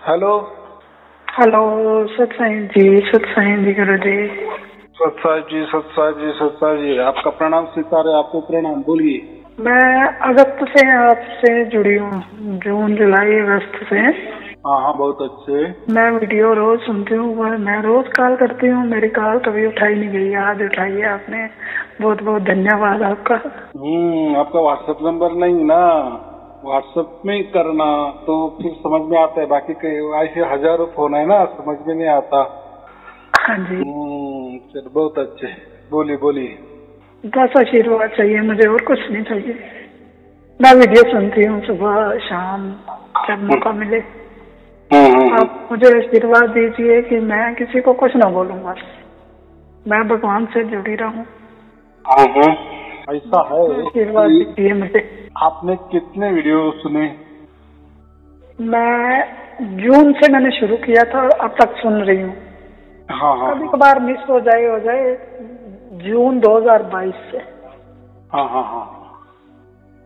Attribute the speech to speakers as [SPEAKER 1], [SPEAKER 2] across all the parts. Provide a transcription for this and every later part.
[SPEAKER 1] Hello
[SPEAKER 2] hello सत्साई जी गुरु जी।
[SPEAKER 1] सत्साई जी आपका प्रणाम स्वीकार है। आपको प्रणाम, बोलिए।
[SPEAKER 2] मैं अगस्त से आपसे जुड़ी हूँ, जून जुलाई अगस्त से।
[SPEAKER 1] हाँ, बहुत अच्छे।
[SPEAKER 2] मैं वीडियो रोज सुनती हूँ, मैं रोज कॉल करती हूँ, मेरी कॉल कभी उठाई नहीं गई, आज उठाई है आपने, बहुत बहुत धन्यवाद आपका।
[SPEAKER 1] आपका व्हाट्सएप नंबर नहीं ना, व्हाट्सएप में ही करना तो फिर समझ में आता है, बाकी ऐसे हजारों फोन है ना, समझ में नहीं आता।
[SPEAKER 2] हाँ जी।
[SPEAKER 1] चलो बहुत अच्छे, बोलिए।
[SPEAKER 2] बस आशीर्वाद चाहिए मुझे, और कुछ नहीं चाहिए। मैं वीडियो सुनती हूँ सुबह शाम जब मौका मिले। आप मुझे आशीर्वाद दीजिए कि मैं किसी को कुछ ना बोलूँ, बस मैं भगवान से जुड़ी रहूँ।
[SPEAKER 1] ऐसा है।
[SPEAKER 2] आशीर्वाद दीजिए मुझे।
[SPEAKER 1] आपने कितने वीडियो सुने?
[SPEAKER 2] मैं जून से मैंने शुरू किया था, अब तक सुन रही हूँ। कभी कभार मिस हो जाए जून 2022 से।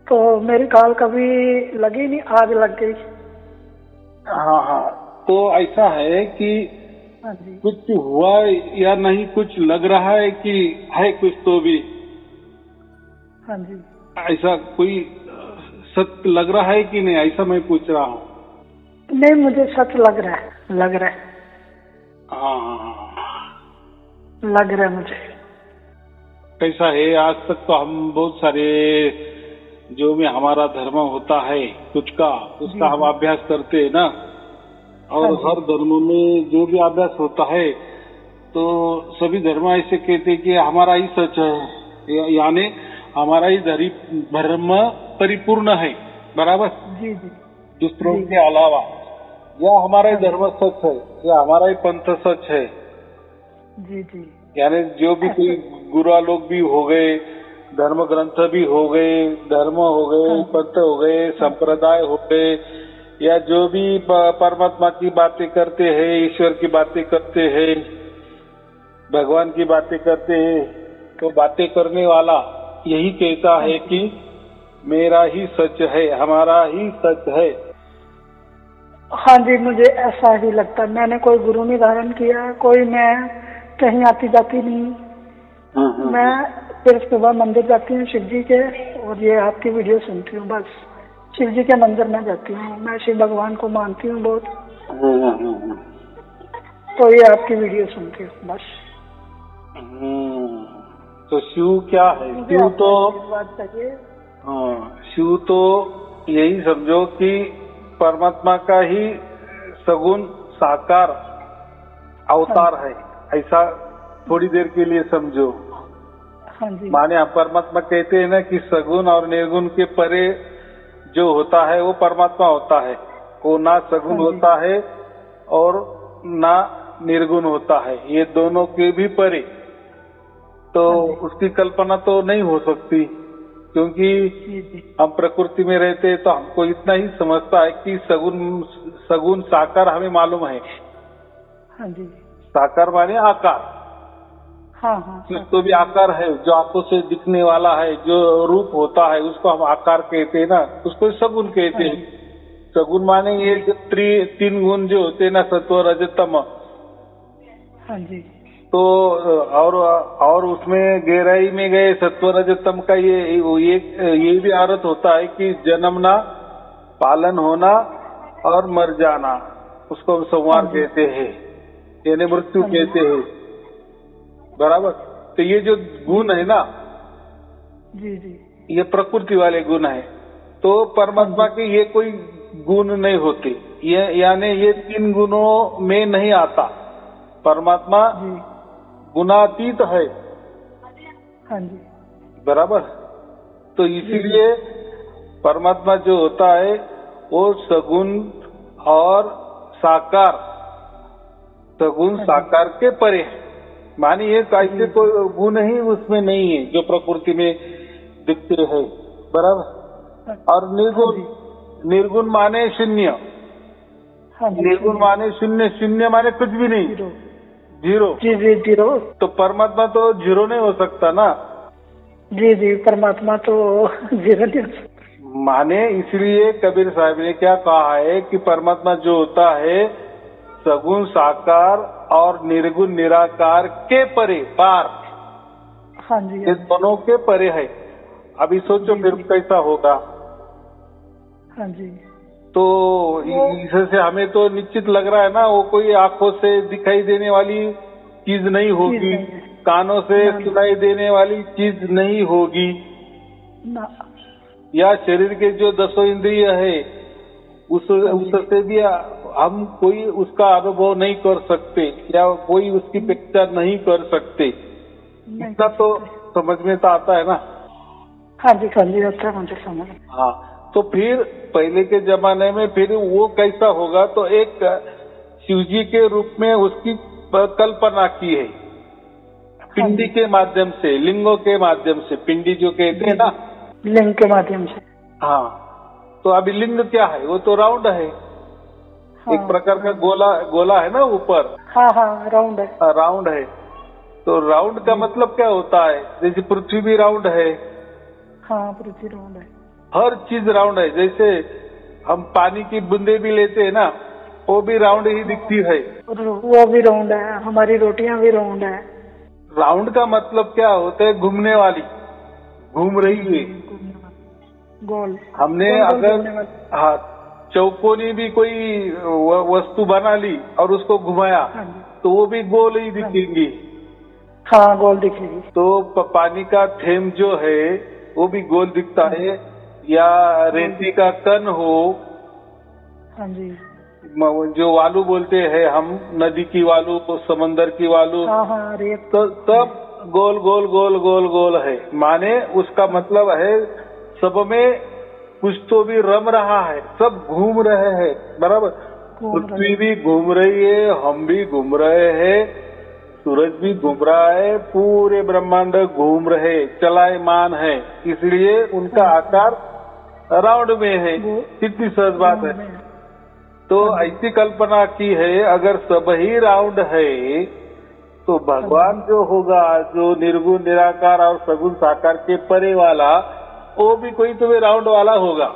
[SPEAKER 2] तो मेरी कॉल कभी लगी नहीं, आज लग गई।
[SPEAKER 1] तो ऐसा है कि कुछ हुआ या नहीं, कुछ लग रहा है कि है कुछ तो भी।
[SPEAKER 2] हाँ जी।
[SPEAKER 1] ऐसा कोई सत्य लग रहा है कि नहीं, ऐसा मैं पूछ रहा हूँ।
[SPEAKER 2] नहीं, मुझे सच लग रहा है। लग रहा है मुझे।
[SPEAKER 1] कैसा है, आज तक तो हम बहुत सारे जो भी हमारा धर्म होता है कुछ का, उसका हम अभ्यास करते हैं ना, और हर धर्म में जो भी अभ्यास होता है तो सभी धर्म ऐसे कहते हैं कि हमारा ही सच है, यानी हमारा ही धर्म परिपूर्ण है, बराबर।
[SPEAKER 2] जी।
[SPEAKER 1] दूसरों के अलावा या हमारा ही धर्म सच है, या हमारा ही पंथ सच है।
[SPEAKER 2] जी।
[SPEAKER 1] यानी जो भी कोई गुरु लोग भी हो गए, धर्म ग्रंथ भी हो गए, धर्म हो गए, पंथ हो गए, संप्रदाय हो गए, या जो भी परमात्मा की बातें करते हैं, ईश्वर की बातें करते हैं, भगवान की बातें करते हैं, तो बातें करने वाला यही कहता है कि मेरा ही सच है, हमारा ही सच है।
[SPEAKER 2] हाँ जी, मुझे ऐसा ही लगता है। मैंने कोई गुरु नहीं धारण किया, कोई मैं कहीं आती जाती नहीं। मैं सिर्फ सुबह मंदिर जाती हूँ शिव जी के, और ये आपकी वीडियो सुनती हूँ, बस शिव जी के मंदिर में जाती हूँ। मैं शिव भगवान को मानती हूँ बहुत। तो ये आपकी वीडियो सुनती हूँ बस।
[SPEAKER 1] तो शिव क्या है? शिव तो शिव तो यही समझो कि परमात्मा का ही सगुण साकार अवतार है, ऐसा थोड़ी देर के लिए समझो।
[SPEAKER 2] हाँ जी।
[SPEAKER 1] माने परमात्मा कहते हैं ना कि सगुण और निर्गुण के परे जो होता है वो परमात्मा होता है। वो ना सगुण होता है और ना निर्गुण होता है, ये दोनों के भी परे। तो उसकी कल्पना तो नहीं हो सकती, क्योंकि हम प्रकृति में रहते हैं तो हमको इतना ही समझता है कि सगुण साकार हमें मालूम है।
[SPEAKER 2] हाँ जी।
[SPEAKER 1] साकार माने आकार। कुछ तो भी आकार है जो आंखों से दिखने वाला है, जो रूप होता है उसको हम आकार कहते हैं ना, उसको सगुण कहते हैं। सगुण माने ये जो तीन गुण जो होते हैं ना, सत्व रज तम।
[SPEAKER 2] हाँ जी।
[SPEAKER 1] तो और उसमें गहराई में गए सत्व रज तम का ये भी अर्थ होता है कि जन्मना, पालन होना और मर जाना, उसको संहार कहते हैं, यानी मृत्यु कहते हैं, बराबर। तो ये जो गुण है ना,
[SPEAKER 2] जी,
[SPEAKER 1] ये प्रकृति वाले गुण है। तो परमात्मा के ये कोई गुण नहीं होते, यानी ये तीन गुणों में नहीं आता। परमात्मा गुणातीत है।
[SPEAKER 2] हाँ जी।
[SPEAKER 1] बराबर। तो इसीलिए परमात्मा जो होता है वो सगुण और साकार, सगुण साकार के परे है। मानिए कैसे कोई गुण ही उसमें नहीं है जो प्रकृति में दिखते हैं, बराबर। और निर्गुण माने शून्य। निर्गुण माने शून्य, शून्य माने कुछ भी नहीं, जीरो।
[SPEAKER 2] जी, जीरो।
[SPEAKER 1] तो परमात्मा तो जीरो नहीं हो सकता ना।
[SPEAKER 2] जी, परमात्मा तो जीरो नहीं हो सकता।
[SPEAKER 1] माने इसलिए कबीर साहब ने क्या कहा है कि परमात्मा जो होता है सगुण साकार और निर्गुण निराकार के परे पार,
[SPEAKER 2] हाँ जी,
[SPEAKER 1] ये दोनों के परे है। अभी सोचो फिर कैसा होगा।
[SPEAKER 2] हाँ जी।
[SPEAKER 1] तो इससे हमें तो निश्चित लग रहा है ना, वो कोई आंखों से दिखाई देने वाली चीज नहीं होगी, कानों से सुनाई देने वाली चीज नहीं होगी
[SPEAKER 2] ना,
[SPEAKER 1] या शरीर के जो 10 इंद्रिय है उससे भी हम कोई उसका अनुभव नहीं कर सकते या कोई उसकी पहचान नहीं कर सकते। इतना तो समझ में तो आता है ना।
[SPEAKER 2] हाँ जी, हाँ जी, आता है मुझे समझ।
[SPEAKER 1] हाँ, तो फिर पहले के जमाने में फिर वो कैसा होगा, तो एक शिवजी के रूप में उसकी कल्पना की है पिंडी के माध्यम से, लिंगों के माध्यम से। पिंडी जो कहते हैं ना,
[SPEAKER 2] लिंग के माध्यम से।
[SPEAKER 1] हाँ, तो अभी लिंग क्या है, वो तो राउंड है। हाँ, एक प्रकार का गोला है ना ऊपर।
[SPEAKER 2] हाँ हाँ, राउंड है।
[SPEAKER 1] राउंड है। तो राउंड का मतलब क्या होता है, जैसे पृथ्वी भी राउंड है।
[SPEAKER 2] हाँ, पृथ्वी राउंड है।
[SPEAKER 1] हर चीज राउंड है। जैसे हम पानी की बूंदे भी लेते हैं ना, वो भी राउंड ही दिखती है।
[SPEAKER 2] वो भी राउंड है, हमारी रोटियां भी राउंड है।
[SPEAKER 1] राउंड का मतलब क्या होता है, घूमने वाली, घूम रही है,
[SPEAKER 2] गोल।
[SPEAKER 1] हमने अगर हाँ चौकोनी भी कोई वस्तु बना ली और उसको घुमाया तो वो भी गोल ही दिखेंगी।
[SPEAKER 2] हाँ, गोल दिखेगी।
[SPEAKER 1] तो पानी का थेम जो है वो भी गोल दिखता है, या रेती का कण हो।
[SPEAKER 2] हाँ जी,
[SPEAKER 1] जो वालू बोलते हैं हम, नदी की वालू, समंदर की वालू।
[SPEAKER 2] हाँ हाँ, रेत।
[SPEAKER 1] तो सब गोल गोल गोल गोल गोल है। माने उसका मतलब है सब में कुछ तो भी रम रहा है, सब घूम रहे हैं, बराबर। पृथ्वी भी घूम रही है, हम भी घूम रहे हैं, सूरज भी घूम रहा है, पूरे ब्रह्मांड घूम रहे, चलायमान है, इसलिए उनका आकार राउंड में है। कितनी सहज बात है। तो ऐसी कल्पना की है, अगर सब ही राउंड है तो भगवान जो होगा, जो निर्गुण निराकार और सगुण साकार के परे वाला, वो भी कोई तो राउंड वाला होगा।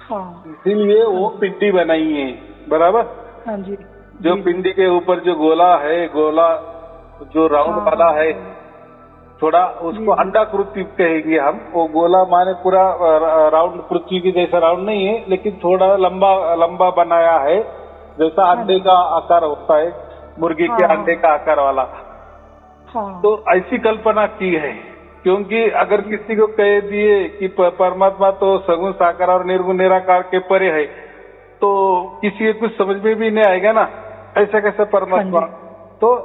[SPEAKER 2] हाँ,
[SPEAKER 1] इसीलिए वो पिंडी बनाई है, बराबर।
[SPEAKER 2] हाँ जी,
[SPEAKER 1] जो पिंडी के ऊपर जो गोला है, गोला जो राउंड वाला है, थोड़ा उसको अंडाकृति कहेंगे हम। वो गोला माने पूरा राउंड, पृथ्वी की जैसा राउंड नहीं है, लेकिन थोड़ा लंबा लंबा बनाया है, जैसा अंडे का आकार होता है, मुर्गी के अंडे का आकार वाला। तो ऐसी कल्पना की है, क्योंकि अगर किसी को कह दिए कि परमात्मा तो सगुण साकार और निर्गुण निराकार के परे है, तो किसी को कुछ समझ में भी नहीं आएगा ना, ऐसा कैसे परमात्मा। तो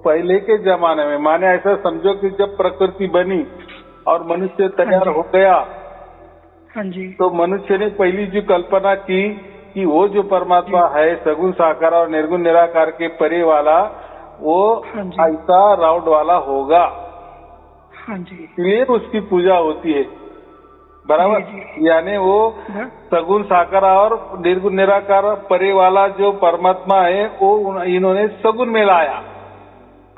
[SPEAKER 1] पहले के जमाने में, माने ऐसा समझो कि जब प्रकृति बनी और मनुष्य तैयार हो गया, तो मनुष्य ने पहली जो कल्पना की कि वो जो परमात्मा है सगुण साकार और निर्गुण निराकार के परे वाला, वो ऐसा राउंड वाला होगा। इसलिए उसकी पूजा होती है, बराबर। यानी वो सगुण साकार और निर्गुण निराकार परे वाला जो परमात्मा है, वो इन्होंने सगुण में लाया।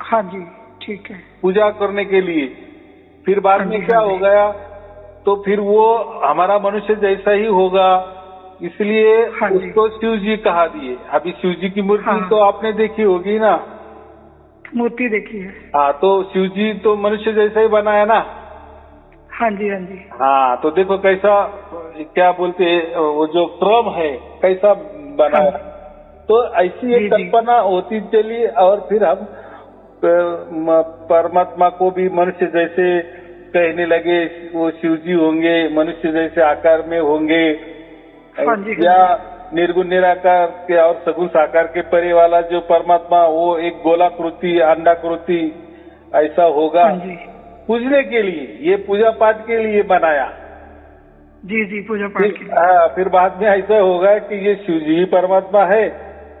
[SPEAKER 2] हाँ जी, ठीक है,
[SPEAKER 1] पूजा करने के लिए। फिर बाद में क्या हो गया, तो फिर वो हमारा मनुष्य जैसा ही होगा, इसलिए उसको शिव जी कहा दिए। अभी शिव जी की मूर्ति तो आपने देखी होगी ना,
[SPEAKER 2] मूर्ति देखी है।
[SPEAKER 1] हाँ, तो शिव जी तो मनुष्य जैसा ही बना है ना।
[SPEAKER 2] हाँ जी, हाँ जी।
[SPEAKER 1] हाँ, तो देखो कैसा, क्या बोलते हैं, वो जो क्रम है कैसा बना है। तो ऐसी एक कल्पना होती चली, और फिर हम परमात्मा को भी मनुष्य जैसे कहने लगे, वो शिव जी होंगे, मनुष्य जैसे आकार में होंगे, या निर्गुण निराकार के और सगुण साकार के परे वाला जो परमात्मा, वो एक गोलाकृति अंडाकृति ऐसा होगा। पूजने के लिए, ये पूजा पाठ के लिए बनाया।
[SPEAKER 2] जी, पूजा पाठ के लिए।
[SPEAKER 1] फिर बाद में ऐसा होगा कि ये शिव जी ही परमात्मा है,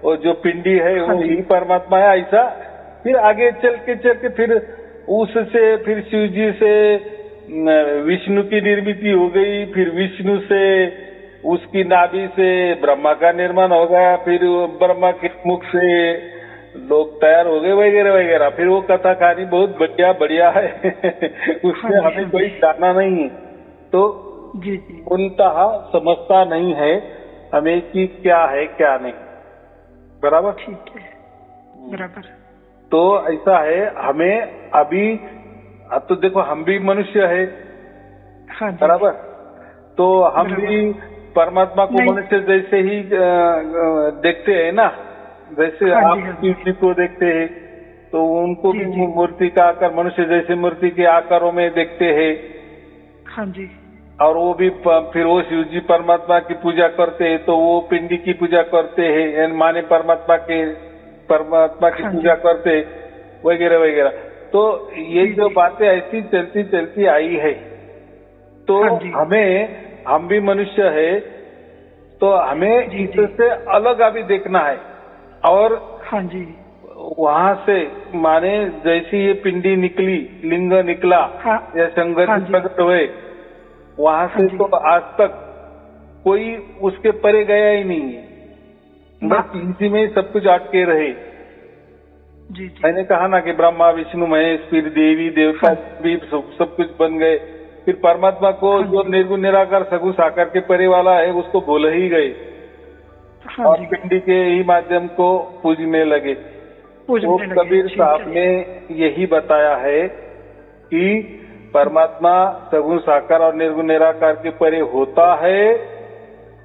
[SPEAKER 1] और जो पिंडी है वो ही परमात्मा है, ऐसा। फिर आगे चल के फिर उससे, फिर शिव जी से विष्णु की निर्मिति हो गई, फिर विष्णु से, उसकी नाभि से ब्रह्मा का निर्माण हो गया, फिर ब्रह्मा के मुख से लोग तैयार हो गए, वगैरह वगैरह। फिर वो कथा कहानी बहुत बढ़िया है उसमें हमें कोई जाना नहीं है। तो
[SPEAKER 2] जी जी
[SPEAKER 1] मूलतः समझता नहीं है हमें कि क्या है क्या नहीं। बराबर।
[SPEAKER 2] ठीक है बराबर।
[SPEAKER 1] तो ऐसा है, हमें अभी अब तो देखो हम भी मनुष्य है।
[SPEAKER 2] हाँ जी
[SPEAKER 1] बराबर। तो हम
[SPEAKER 2] बराबर।
[SPEAKER 1] भी परमात्मा को
[SPEAKER 2] नहीं।
[SPEAKER 1] मनुष्य जैसे ही देखते हैं ना, जैसे
[SPEAKER 2] हाँ
[SPEAKER 1] आप
[SPEAKER 2] जी हाँ
[SPEAKER 1] शिव
[SPEAKER 2] जी
[SPEAKER 1] जी को देखते हैं तो उनको
[SPEAKER 2] जी
[SPEAKER 1] भी
[SPEAKER 2] जी
[SPEAKER 1] मूर्ति का आकार मनुष्य जैसे मूर्ति के आकारों में देखते हैं।
[SPEAKER 2] हाँ जी
[SPEAKER 1] और वो भी फिर वो शिव जी परमात्मा की पूजा करते हैं तो वो पिंडी की पूजा करते हैं, यानी माने परमात्मा की
[SPEAKER 2] हाँ जी
[SPEAKER 1] पूजा करते वगैरह वगैरह। तो ये
[SPEAKER 2] जी
[SPEAKER 1] जो
[SPEAKER 2] जी
[SPEAKER 1] बातें ऐसी चलती चलती आई है, तो
[SPEAKER 2] हाँ जी
[SPEAKER 1] हम भी मनुष्य है, तो हमें
[SPEAKER 2] जी जी
[SPEAKER 1] इससे अलग अभी देखना है। और
[SPEAKER 2] हाँ जी
[SPEAKER 1] वहां से माने जैसी ये पिंडी निकली, लिंग निकला
[SPEAKER 2] हाँ
[SPEAKER 1] या संगति
[SPEAKER 2] हाँ जी
[SPEAKER 1] प्रकट हुए, वहां
[SPEAKER 2] हाँ
[SPEAKER 1] से
[SPEAKER 2] जी
[SPEAKER 1] तो आज तक कोई उसके परे गया ही नहीं है।
[SPEAKER 2] ना
[SPEAKER 1] बस इसी में ही सब कुछ अटके रहे।
[SPEAKER 2] जी जी
[SPEAKER 1] मैंने कहा ना कि ब्रह्मा विष्णु महेश, फिर देवी देवता
[SPEAKER 2] हाँ
[SPEAKER 1] भी सब कुछ बन गए। फिर परमात्मा को
[SPEAKER 2] हाँ
[SPEAKER 1] जो
[SPEAKER 2] जी
[SPEAKER 1] निर्गुण निराकार सगुण साकार के परे वाला है उसको भूल ही गए
[SPEAKER 2] हाँ
[SPEAKER 1] और
[SPEAKER 2] जी
[SPEAKER 1] पिंडी के ही माध्यम को पूजने लगे। तो
[SPEAKER 2] पूजने लगे।
[SPEAKER 1] कबीर
[SPEAKER 2] ठीक
[SPEAKER 1] साहब
[SPEAKER 2] है
[SPEAKER 1] ने यही बताया है कि परमात्मा सगुण साकार और निर्गुण निराकार के परे होता है।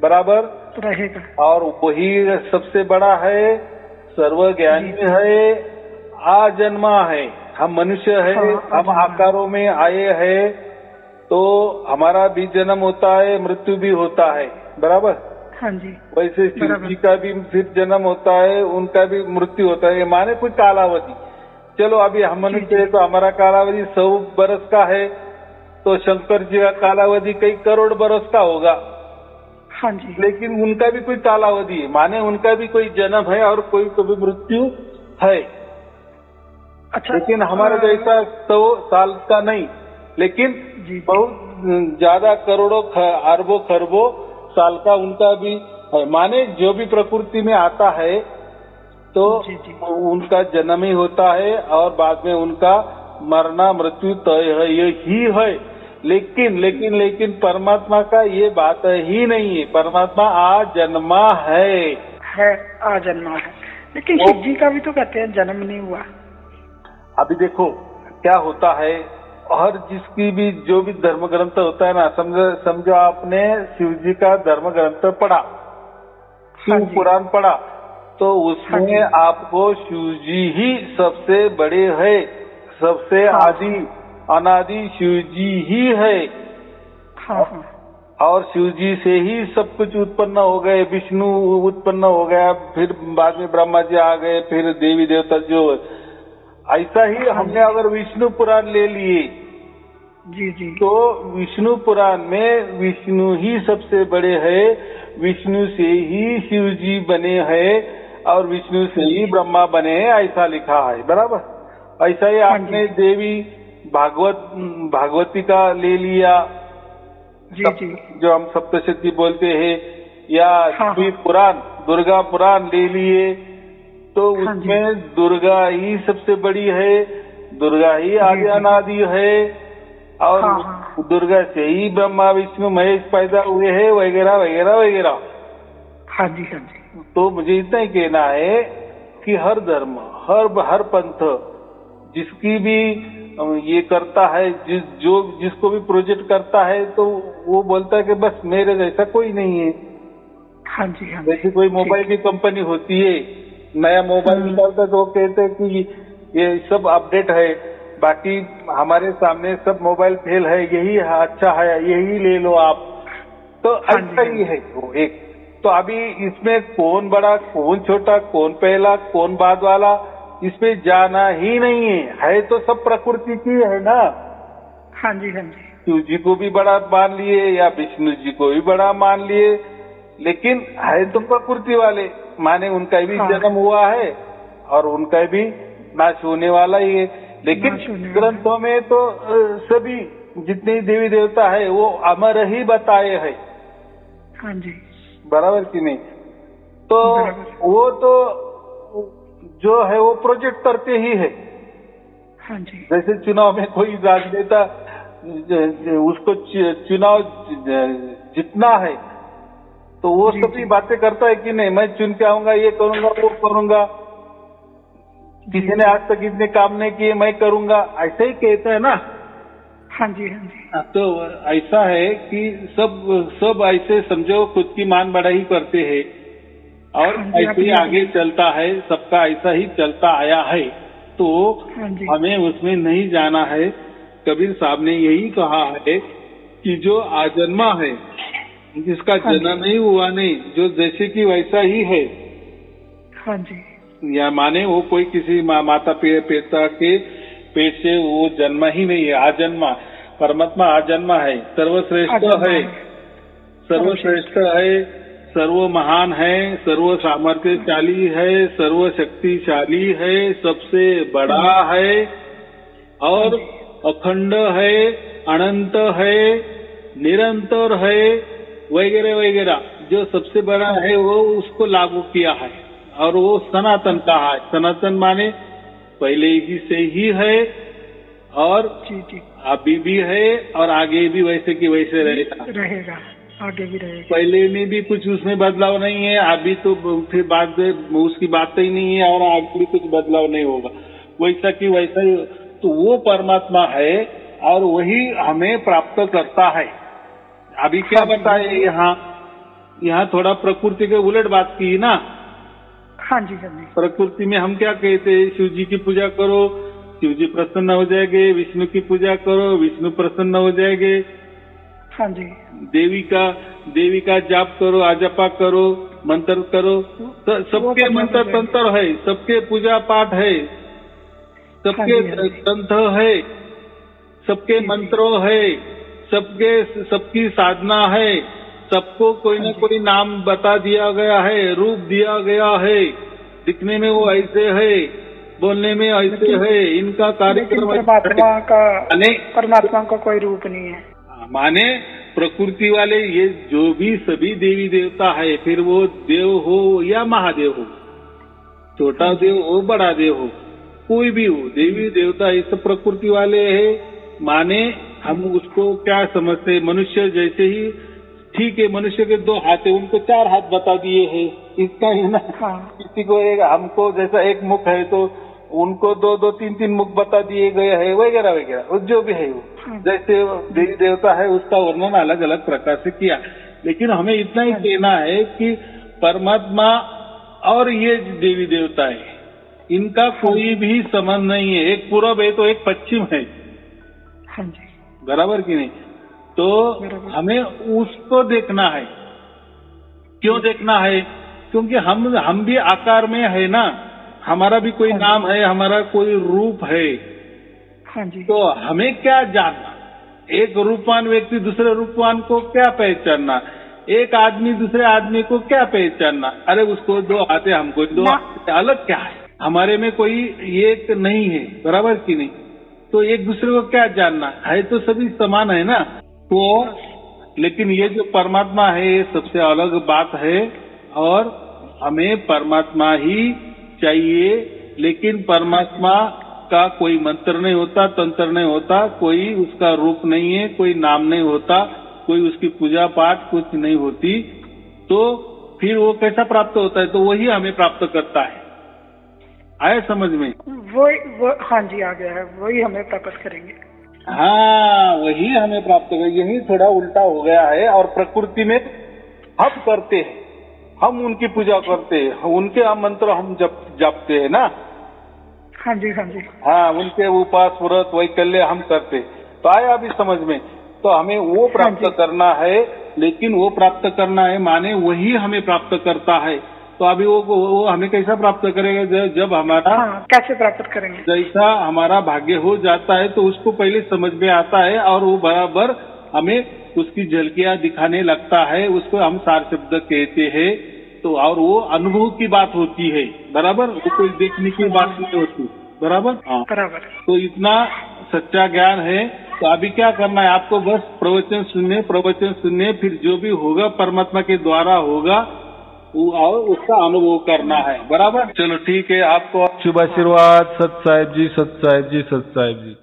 [SPEAKER 1] बराबर।
[SPEAKER 2] रहेगा।
[SPEAKER 1] और वही सबसे बड़ा है, सर्वज्ञानी
[SPEAKER 2] जी, जी।
[SPEAKER 1] है, आजन्मा है। हम मनुष्य है,
[SPEAKER 2] हाँ,
[SPEAKER 1] हम
[SPEAKER 2] आजन्मा।
[SPEAKER 1] आकारों में आए हैं, तो हमारा भी जन्म होता है, मृत्यु भी होता है। बराबर।
[SPEAKER 2] हाँ जी
[SPEAKER 1] वैसे शिव
[SPEAKER 2] बराबर।
[SPEAKER 1] जी का भी फिर जन्म होता है, उनका भी मृत्यु होता है, माने कुछ कालावधि। चलो अभी हम
[SPEAKER 2] जी,
[SPEAKER 1] मनुष्य
[SPEAKER 2] जी।
[SPEAKER 1] है तो हमारा कालावधि 100 बरस का है, तो शंकर जी का कालावधि कई करोड़ बरस का होगा।
[SPEAKER 2] हाँ जी
[SPEAKER 1] लेकिन उनका भी कोई कालावधि है, माने उनका भी कोई जन्म है और कोई कभी मृत्यु है।
[SPEAKER 2] अच्छा।
[SPEAKER 1] लेकिन हमारा जैसा 100 साल का नहीं, लेकिन
[SPEAKER 2] जी
[SPEAKER 1] बहुत ज्यादा करोड़ों अरबों खरबों साल का उनका भी है। माने जो भी प्रकृति में आता है तो
[SPEAKER 2] जी, जी।
[SPEAKER 1] उनका जन्म ही होता है और बाद में उनका मरना मृत्यु तय है, यही है। लेकिन परमात्मा का ये बात ही नहीं है। परमात्मा आजन्मा है।
[SPEAKER 2] आजन्मा है। लेकिन
[SPEAKER 1] वो-
[SPEAKER 2] शिव जी का भी तो कहते हैं जन्म नहीं हुआ।
[SPEAKER 1] अभी देखो क्या होता है, हर जिसकी भी जो भी धर्म ग्रंथ होता है ना, समझो आपने शिव जी का धर्म ग्रंथ पढ़ा,
[SPEAKER 2] हाँ
[SPEAKER 1] शिव
[SPEAKER 2] जी
[SPEAKER 1] पुराण पढ़ा, तो
[SPEAKER 2] हाँ
[SPEAKER 1] उसमें
[SPEAKER 2] जी
[SPEAKER 1] आपको शिव जी ही सबसे बड़े है, सबसे
[SPEAKER 2] हाँ
[SPEAKER 1] आदि अनादि शिव जी ही है।
[SPEAKER 2] हाँ हाँ
[SPEAKER 1] और शिव जी से ही सब कुछ उत्पन्न हो गए, विष्णु उत्पन्न हो गया, फिर बाद में ब्रह्मा जी आ गए, फिर देवी देवता जो। ऐसा ही
[SPEAKER 2] हाँ
[SPEAKER 1] हमने
[SPEAKER 2] जी।
[SPEAKER 1] अगर विष्णु पुराण ले लिए
[SPEAKER 2] जी जी
[SPEAKER 1] तो विष्णु पुराण में विष्णु ही सबसे बड़े है, विष्णु से ही शिव जी बने हैं और विष्णु से ही ब्रह्मा बने हैं, ऐसा लिखा है। बराबर। ऐसा ही
[SPEAKER 2] हाँ जी।
[SPEAKER 1] आपने देवी भागवती का ले लिया,
[SPEAKER 2] जी जी
[SPEAKER 1] जो हम सप्तशती बोलते हैं, या
[SPEAKER 2] हाँ,
[SPEAKER 1] शिव
[SPEAKER 2] हाँ।
[SPEAKER 1] पुराण दुर्गा पुराण ले लिए, तो
[SPEAKER 2] हाँ जी।
[SPEAKER 1] उसमें दुर्गा ही सबसे बड़ी है, दुर्गा ही आदि
[SPEAKER 2] जी।
[SPEAKER 1] अनादि है और
[SPEAKER 2] हाँ, हाँ।
[SPEAKER 1] दुर्गा से ही ब्रह्मा विष्णु महेश पैदा हुए हैं, वगैरह वगैरह वगैरह।
[SPEAKER 2] हाँ जी हाँ जी
[SPEAKER 1] तो मुझे इतना ही कहना है कि हर धर्म, हर पंथ जिसकी भी ये करता है, जिसको भी प्रोजेक्ट करता है, तो वो बोलता है कि बस मेरे जैसा कोई नहीं है।
[SPEAKER 2] हाँ जी हाँ जी।
[SPEAKER 1] जैसे कोई मोबाइल की कंपनी होती है, नया मोबाइल निकालता है तो वो कहते हैं कि ये सब अपडेट है, बाकी हमारे सामने सब मोबाइल फेल है, यही अच्छा है, यही ले लो आप। तो
[SPEAKER 2] हाँ जी,
[SPEAKER 1] ऐसा ही है वो एक। तो अभी इसमें कौन बड़ा कौन छोटा, कौन पहला कौन बाद वाला, इसमें जाना ही नहीं है तो सब प्रकृति की है ना।
[SPEAKER 2] हाँ जी हाँ जी
[SPEAKER 1] शिव जी को भी बड़ा मान लिए या विष्णु जी को भी बड़ा मान लिए, लेकिन है तो प्रकृति वाले, माने उनका भी
[SPEAKER 2] हाँ।
[SPEAKER 1] जन्म हुआ है और उनका भी नाश होने वाला ही है। लेकिन
[SPEAKER 2] नाश होने वाला है।
[SPEAKER 1] ग्रंथों में तो सभी जितने देवी देवता है वो अमर ही बताए हैं।
[SPEAKER 2] हाँ जी
[SPEAKER 1] बराबर कि नहीं। तो
[SPEAKER 2] बराबर।
[SPEAKER 1] वो तो जो है वो प्रोजेक्ट करते ही है।
[SPEAKER 2] हाँ जी
[SPEAKER 1] जैसे चुनाव में कोई राजनेता उसको चुनाव जितना है तो वो सभी बातें करता है कि नहीं, मैं चुन के आऊंगा, ये करूंगा, वो करूंगा, किसी ने आज तक इतने काम नहीं किए, मैं करूंगा, ऐसे ही कहता है ना।
[SPEAKER 2] हाँ जी, हाँ जी।
[SPEAKER 1] तो ऐसा है कि सब ऐसे समझो खुद की मान बढ़ाई करते हैं और ऐसे ही आगे चलता है, सबका ऐसा ही चलता आया है। तो हमें उसमें नहीं जाना है। कबीर साहब ने यही कहा है कि जो आजन्मा है, जिसका जन्म नहीं हुआ नहीं, जो जैसे कि वैसा ही है।
[SPEAKER 2] हाँ जी।
[SPEAKER 1] या माने वो कोई किसी माता पिता के पेट से वो जन्मा ही नहीं है, आजन्मा। परमात्मा आजन्मा है, सर्वश्रेष्ठ है, सर्वश्रेष्ठ है, सर्व महान है, सर्व सामर्थ्यशाली है, सर्व शक्तिशाली है, सबसे बड़ा है और अखंड है, अनंत है, निरंतर है, वगैरह वगैरह। जो सबसे बड़ा है वो उसको लागू किया है और वो सनातन कहा है। सनातन माने पहले ही से ही है और अभी भी है और आगे भी वैसे की वैसे रहेगा,
[SPEAKER 2] आगे भी रहेगा।
[SPEAKER 1] पहले में भी कुछ उसमें बदलाव नहीं है, अभी तो फिर बाद उसकी बात ही नहीं है और आगे भी कुछ बदलाव नहीं होगा, वैसा की वैसा ही। तो वो परमात्मा है और वही हमें प्राप्त करता है। अभी क्या बताए यहाँ थोड़ा प्रकृति के उलट बात की ना।
[SPEAKER 2] हाँ जी, हाँ जी।
[SPEAKER 1] प्रकृति में हम क्या कहते हैं, शिव जी की पूजा करो, शिव जी प्रसन्न हो जाएंगे, विष्णु की पूजा करो, विष्णु प्रसन्न हो जाएंगे।
[SPEAKER 2] हाँ जी।
[SPEAKER 1] देवी का जाप करो, आजपा करो, मंत्र करो, सबके मंत्र तंत्र है, सबके पूजा पाठ है, सबके ग्रंथ है, सबके मंत्रों है, सबकी साधना है, सबको कोई न कोई नाम बता दिया गया है, रूप दिया गया है, दिखने में वो ऐसे है, बोलने में ऐसे है, इनका कार्यक्रम।
[SPEAKER 2] परमात्मा का कोई रूप नहीं है।
[SPEAKER 1] माने प्रकृति वाले ये जो भी सभी देवी देवता है, फिर वो देव हो या महादेव हो, छोटा देव हो बड़ा देव हो, कोई भी हो, देवी देवता ये सब प्रकृति वाले है। माने हम उसको क्या समझते, मनुष्य जैसे ही ठीक है, मनुष्य के 2 हाथ है, उनको 4 हाथ बता दिए हैं, इसका ही ना। किसी को हमको जैसा एक मुख है तो उनको 2-2, 3-3 मुख बता दिए गए हैं, वगैरह वगैरह। जो भी है वो जैसे देवी देवता है उसका वर्णन अलग अलग प्रकार से किया। लेकिन हमें इतना ही कहना है कि परमात्मा और ये देवी देवता है, इनका कोई भी संबंध नहीं है। एक पूरब है तो एक पश्चिम है, बराबर की नहीं। तो हमें उसको देखना है। क्यों देखना है? क्योंकि हम भी आकार में है ना, हमारा भी कोई नाम है, हमारा कोई रूप है। तो हमें क्या जानना, एक रूपवान व्यक्ति दूसरे रूपवान को क्या पहचानना, एक आदमी दूसरे आदमी को क्या पहचानना। अरे उसको 2 हाथ है, हमको 2 हाथ, अलग क्या है? हमारे में कोई एक नहीं है, बराबर की नहीं। तो एक दूसरे को क्या जानना है, तो सभी समान है ना। तो लेकिन ये जो परमात्मा है ये सबसे अलग बात है और हमें परमात्मा ही चाहिए। लेकिन परमात्मा का कोई मंत्र नहीं होता, तंत्र नहीं होता, कोई उसका रूप नहीं है, कोई नाम नहीं होता, कोई उसकी पूजा पाठ कुछ नहीं होती। तो फिर वो कैसा प्राप्त होता है? तो वही हमें प्राप्त करता है। आया समझ में?
[SPEAKER 2] वो हाँ जी, आ गया है। वही हमें प्राप्त करेंगे।
[SPEAKER 1] हाँ, वही हमें प्राप्त करेंगे। यही थोड़ा उल्टा हो गया है। और प्रकृति में हम करते हैं, हम उनकी पूजा करते हैं, उनके मंत्र हम जपते हैं ना।
[SPEAKER 2] हाँ जी, हाँ जी।
[SPEAKER 1] हाँ, उनके उपास व्रत वैकल्य हम करते। तो आया अभी समझ में? तो हमें वो प्राप्त करना है। लेकिन वो प्राप्त करना है माने वही हमें प्राप्त करता है। तो अभी वो हमें कैसा प्राप्त करेगा? जब हमारा
[SPEAKER 2] कैसे प्राप्त करेंगे?
[SPEAKER 1] जैसा हमारा भाग्य हो जाता है तो उसको पहले समझ में आता है और वो बराबर हमें उसकी झलकियां दिखाने लगता है। उसको हम सार शब्द कहते हैं। तो और वो अनुभव की बात होती है, बराबर। वो कोई देखने की बात नहीं होती, बराबर। हाँ,
[SPEAKER 2] बराबर।
[SPEAKER 1] तो इतना सच्चा ज्ञान है। तो अभी क्या करना है आपको? बस प्रवचन सुनने, फिर जो भी होगा परमात्मा के द्वारा होगा और उसका अनुभव करना है, बराबर। चलो ठीक है, आपको शुभ आशीर्वाद। सत साहिब जी, सत साहिब जी, सत साहिब जी।